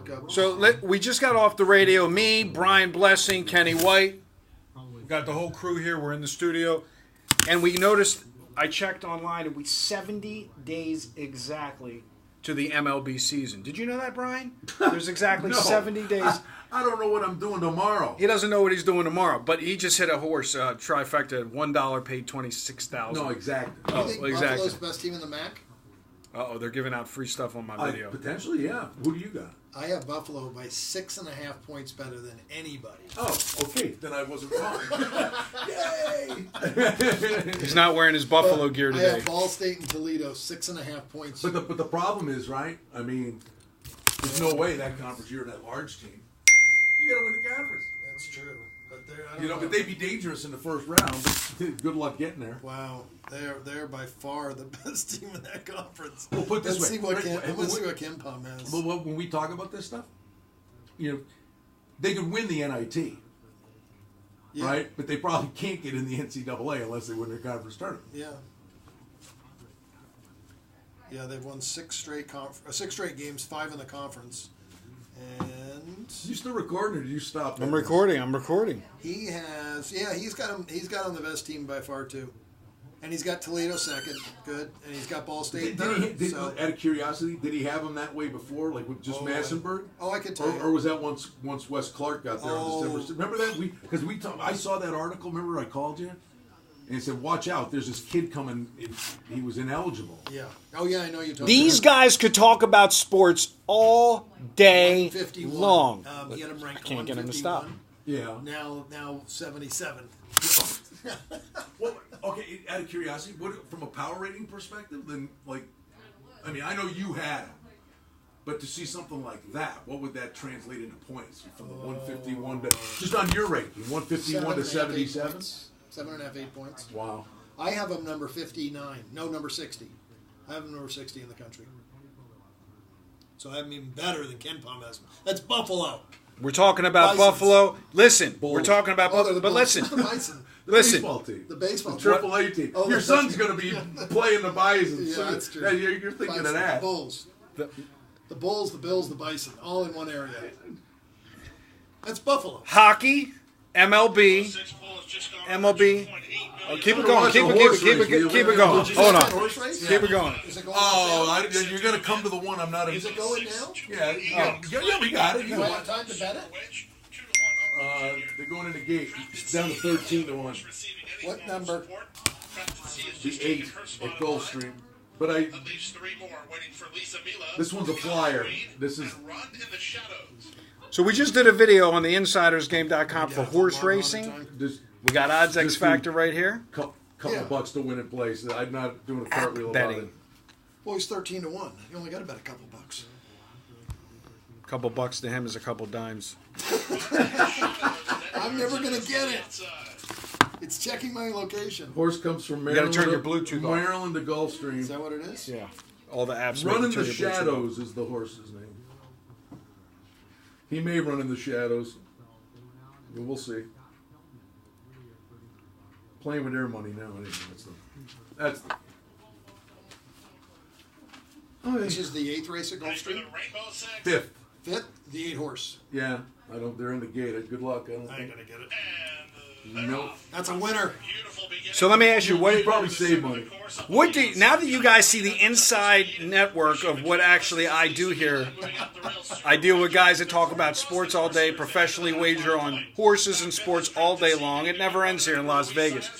look up. So we just got off the radio. Me, Brian Blessing, Kenny White. We got the whole crew here. We're in the studio. And we noticed, I checked online, and we 70 days exactly to the MLB season. Did you know that, Brian? There's exactly No. 70 days. I don't know what I'm doing tomorrow. He doesn't know what he's doing tomorrow, but he just hit a horse, trifecta, $1 paid $26,000. No, exactly. Do you think exactly. Buffalo's the best team in the MAC? Uh-oh, they're giving out free stuff on my video. Potentially, yeah. Who do you got? I have Buffalo by 6.5 points better than anybody. Oh, okay. Then I wasn't wrong. Yay! He's not wearing his Buffalo gear I today. have Ball State and Toledo 6.5 points. But the problem is, right? I mean, there's no way that conference, you're that large team. You got to win the conference. That's true. But I don't know. But they'd be dangerous in the first round. Good luck getting there. Wow, they're by far the best team in that conference. Well, put it this Let's way. see what Right, let's see what Ken Palm has. But when we talk about this stuff, they could win the NIT, Yeah. right? But they probably can't get in the NCAA unless they win their conference tournament. Yeah. Yeah, they've won 6 straight games, 5 in the conference, and You still recording, or did you stop? I'm recording. he has. Yeah, he's got him the best team by far too, and he's got Toledo second, good, and he's got Ball State third. So, out of curiosity, did he have them that way before, like with just Massenburg? I could tell you. Or was that once Wes Clark got there Oh. on December? Remember that? I saw that article. Remember I called you? And he said, watch out, there's this kid coming. He was ineligible. Yeah. Oh yeah, I know you're talking. These guys could talk about sports all day 151. long. He had him ranked I can't get him to stop. 151. Yeah. Now 77. Well, okay, out of curiosity, from a power rating perspective, then, I know you had him. But to see something like that, what would that translate into points? From the 151 to, just on your ranking, 151 to 77? 7.5, 8 points. Wow. I have him number 59. No, number 60. I have him number 60 in the country. So I have him even better than Ken Palm has him. That's Buffalo. We're talking about Bisons. Buffalo. Listen, Bulls. we're talking about Oh, they're Buffalo. the But Bulls. listen, Who's the Bison? The Listen. baseball team. The baseball The team. AAA team. Oh, Your the- son's going to be playing the Bison. Yeah, So that's true. You're thinking Bison, of that. The Bulls. The Bulls, the Bills, the Bison, all in one area. That's Buffalo. hockey, MLB, MLB. Oh, keep it going. Keep it going. Hold on. Horse race? Keep it going. Is it going Oh, up now? you're going to come to the one I'm not in. Is it going now? Yeah, yeah, we got it. You Do I know have time to bet it? they're going in the gate. It's down to 13-1. What number? The 8 at Gulfstream. But this one's a flyer. This is. So we just did a video on the InsidersGame.com for Yeah, horse long, long racing. time. This We got odds X Just Factor right here. couple Yeah. bucks to win in place. I'm not doing a cartwheel about betting. it. Well, he's 13-1. You only got to bet a couple bucks. A couple bucks to him is a couple dimes. I'm never going to get it. It's checking my location. Horse comes from gotta Maryland. turn your Bluetooth off. Maryland to Gulfstream. Is that what it is? Yeah. All the apps. Run in make you the turn your Bluetooth Shadows is the horse's name. He may run in the shadows. But we'll see. Playing with their money now. Anyway. That's the. Oh, This is the 8th race at Gulfstream. Fifth. 5th, the 8 horse. Yeah, I don't. They're in the gate. Good luck. I don't I ain't think. going to get it. Nope. That's a winner. So let me ask you, You probably save money. what do now that you guys see the inside network of what actually I do here? I deal with guys that talk about sports all day, professionally wager on horses and sports all day long. It never ends here in Las Vegas.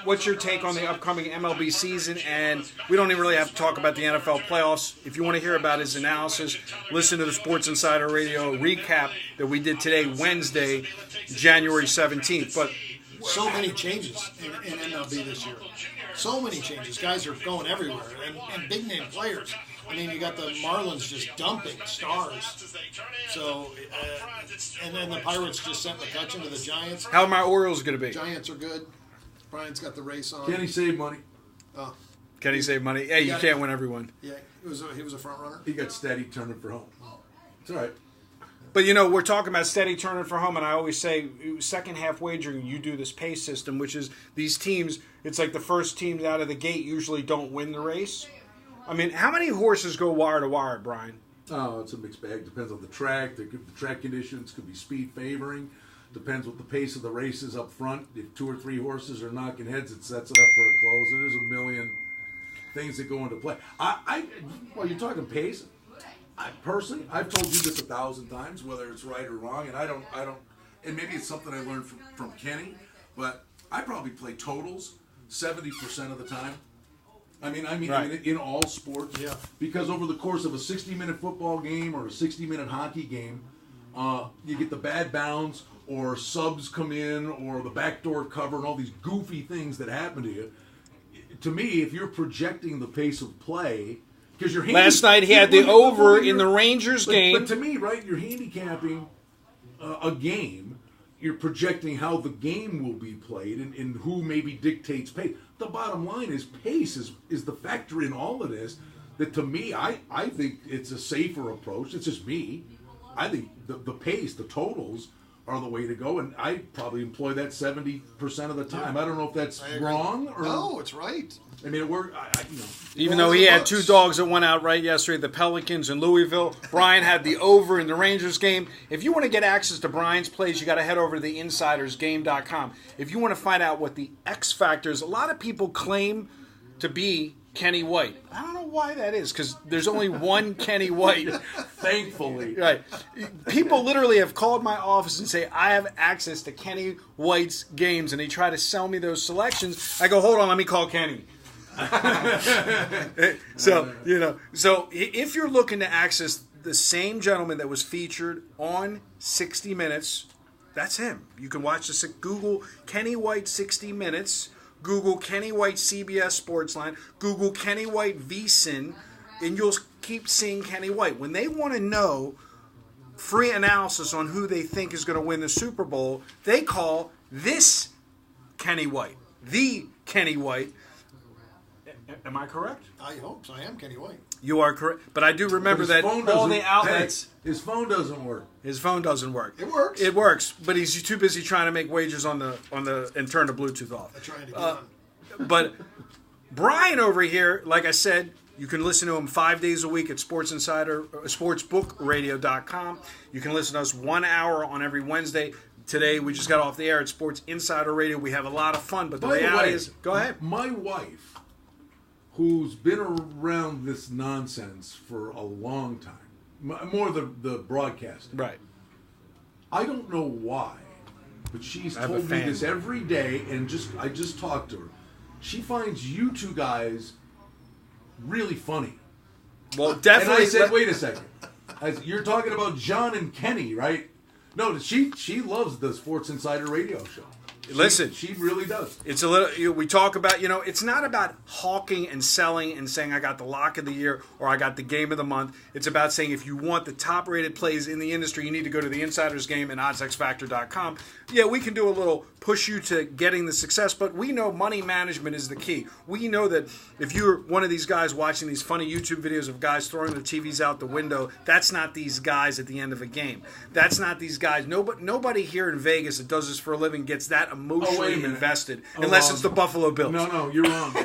What's your take on the upcoming MLB season? And we don't even really have to talk about the NFL playoffs. If you want to hear about his analysis, listen to the Sports Insider Radio recap that we did today, Wednesday, January 17th. But So many changes in MLB this year. So many changes. Guys are going everywhere. And big name players. I mean, you got the Marlins just dumping stars. So, and then the Pirates just sent McCutcheon to the Giants. how are my Orioles going to be? Giants are good. Brian's got the race on. Can he save money? Oh, Can he save money? Hey, you can't win everyone. yeah, he was a front runner. He got steady turning for home. It's all right. But, you know, we're talking about steady turning for home, and I always say second half wagering, you do this pace system, which is these teams, it's like the first teams out of the gate usually don't win the race. I mean, how many horses go wire to wire, Brian? Oh, it's a mixed bag. Depends on the track. The track conditions could be speed favoring. Depends what the pace of the race is up front. If 2 or 3 horses are knocking heads, it sets it up for a close. There's a million things that go into play. Well, you're talking pace. Personally, I've told you this 1,000 times, whether it's right or wrong, and I don't, and maybe it's something I learned from Kenny, but I probably play totals 70% of the time. I mean, Right. in all sports, Yeah. because over the course of a 60-minute football game or a 60-minute hockey game, you get the bad bounce or subs come in or the backdoor cover and all these goofy things that happen to you. To me, if you're projecting the pace of play, because you're Last night he had the over in the Rangers game. But to me, right, you're handicapping a game. You're projecting how the game will be played and who maybe dictates pace. The bottom line is pace is the factor in all of this. That to me, I think it's a safer approach. It's just me. I think the pace, the totals are the way to go, and I probably employ that 70% of the time. I don't know if that's wrong or No, it's right. I mean, it worked. Even though he had 2 dogs that went out right yesterday, the Pelicans and Louisville, Brian had the over in the Rangers game. If you want to get access to Brian's plays, you got to head over to theinsidersgame.com. If you want to find out what the X factors, a lot of people claim to be Kenny White. I don't know why that is, because there's only one Kenny White. Thankfully. Right. People literally have called my office and say, I have access to Kenny White's games, and they try to sell me those selections. I go, hold on, let me call Kenny. So if you're looking to access the same gentleman that was featured on 60 Minutes, that's him. You can watch this at Google Kenny White 60 Minutes, Google Kenny White CBS Sportsline, Google Kenny White VSiN, and you'll keep seeing Kenny White. When they want to know free analysis on who they think is going to win the Super Bowl, they call this Kenny White, the Kenny White. Am I correct? I hope so. I am Kenny White. You are correct. But I do remember that all the outlets... His phone doesn't work. His phone doesn't work. It works. It works, but he's too busy trying to make wagers on the and turn the Bluetooth off. I'm trying to get on. But Brian over here, like I said, you can listen to him 5 days a week at sportsbookradio.com. You can listen to us 1 hour on every Wednesday. Today, we just got off the air at Sports Insider Radio. We have a lot of fun, but the reality is... Go ahead. My wife, who's been around this nonsense for a long time, more the broadcast. Right. I don't know why, but she's told me this every day, and I just talked to her. She finds you two guys really funny. Well, definitely. And I said, wait a second. You're talking about John and Kenny, right? No, she loves the Sports Insider Radio show. Listen, she really does. It's a little. We talk about, it's not about hawking and selling and saying I got the lock of the year or I got the game of the month. It's about saying if you want the top-rated plays in the industry, you need to go to the Insider's Game and oddsxfactor.com. Yeah, we can do a little push you to getting the success, but we know money management is the key. We know that if you're one of these guys watching these funny YouTube videos of guys throwing their TVs out the window, that's not these guys at the end of a game. That's not these guys. Nobody here in Vegas that does this for a living gets that emotionally invested, unless it's the Buffalo Bills. No, you're wrong.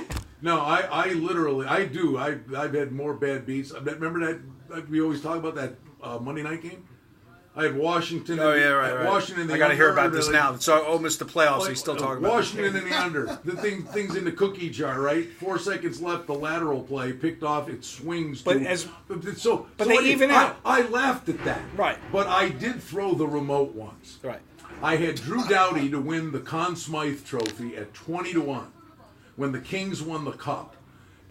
No, I literally, I do. I've had more bad beats. Remember that we always talk about that Monday night game? I had Washington. Oh, yeah, right. Washington. I got to hear about this now. So almost the playoffs. He's still talking about Washington in the under. The things in the cookie jar, right? 4 seconds left. The lateral play picked off. It swings. But they even out. I laughed at that. Right. But I did throw the remote once. Right. I had Drew Doughty to win the Conn Smythe Trophy at 20-1 when the Kings won the Cup,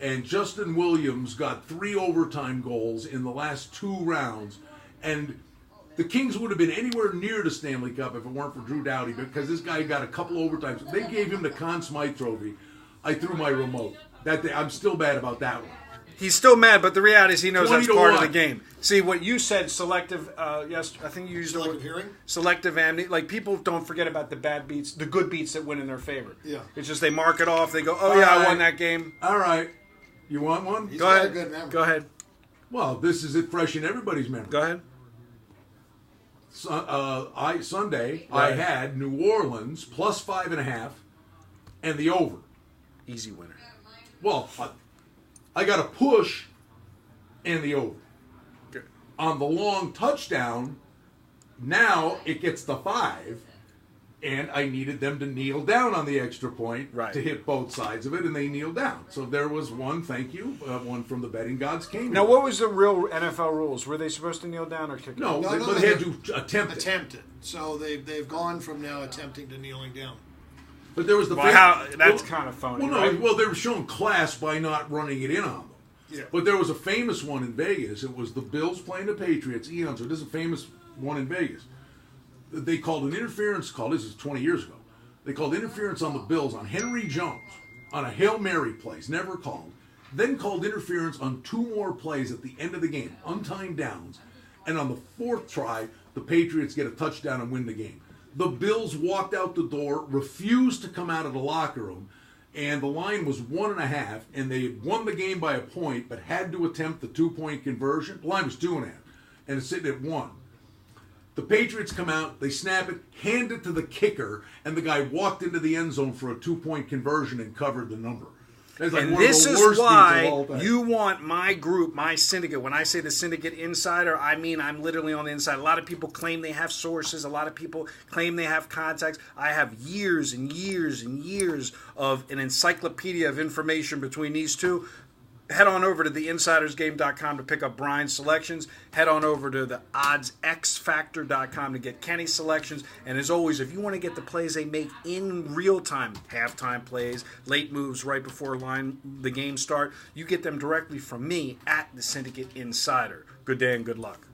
and Justin Williams got 3 overtime goals in the last 2 rounds, and the Kings would have been anywhere near the Stanley Cup if it weren't for Drew Doughty, because this guy got a couple overtimes. They gave him the Conn Smythe Trophy. I threw my remote. I'm still mad about that one. He's still mad, but the reality is he knows that's part of the 20-1. game. See, what you said, selective, yes, I think you used the word hearing? selective amnesty. Like, people don't forget about the bad beats, the good beats that win in their favor. Yeah. It's just they mark it off. They go, oh, All yeah, I right. won that game. All right. You want one? He's Go got ahead. a good memory. Go ahead. Well, this is it fresh in everybody's memory. Go ahead. Sunday, Right. I had New Orleans plus 5.5 and the over. Easy winner. Well, I got a push and the over. Good. on the long touchdown, now it gets the 5, and I needed them to kneel down on the extra point to hit both sides of it, and they kneeled down. So there was one, thank you, one from the betting gods came. Now, what was the real NFL rules? Were they supposed to kneel down or kick? No, No, they had to attempt it. So they've gone from now attempting to kneeling down. But there was the that's kind of phony. Well, no, right? well, they were showing class by not running it in on them. Yeah. But there was a famous one in Vegas. It was the Bills playing the Patriots eons ago. This is a famous one in Vegas. They called an interference call. This is 20 years ago. They called interference on the Bills on Henry Jones on a Hail Mary play, never called. Then called interference on 2 more plays at the end of the game, untimed downs. And on the 4th try, the Patriots get a touchdown and win the game. The Bills walked out the door, refused to come out of the locker room, and the line was 1.5, and they had won the game by a point, but had to attempt the 2-point conversion. The line was 2.5, and it's sitting at 1. The Patriots come out, they snap it, hand it to the kicker, and the guy walked into the end zone for a 2-point conversion and covered the number. Like and this is why you want my group, my syndicate. When I say the syndicate insider, I mean I'm literally on the inside. A lot of people claim they have sources. A lot of people claim they have contacts. I have years and years and years of an encyclopedia of information between these two. Head on over to theinsidersgame.com to pick up Brian's selections. Head on over to the oddsxfactor.com to get Kenny's selections. And as always, if you want to get the plays they make in real time, halftime plays, late moves right before the game start, you get them directly from me at the Syndicate Insider. Good day and good luck.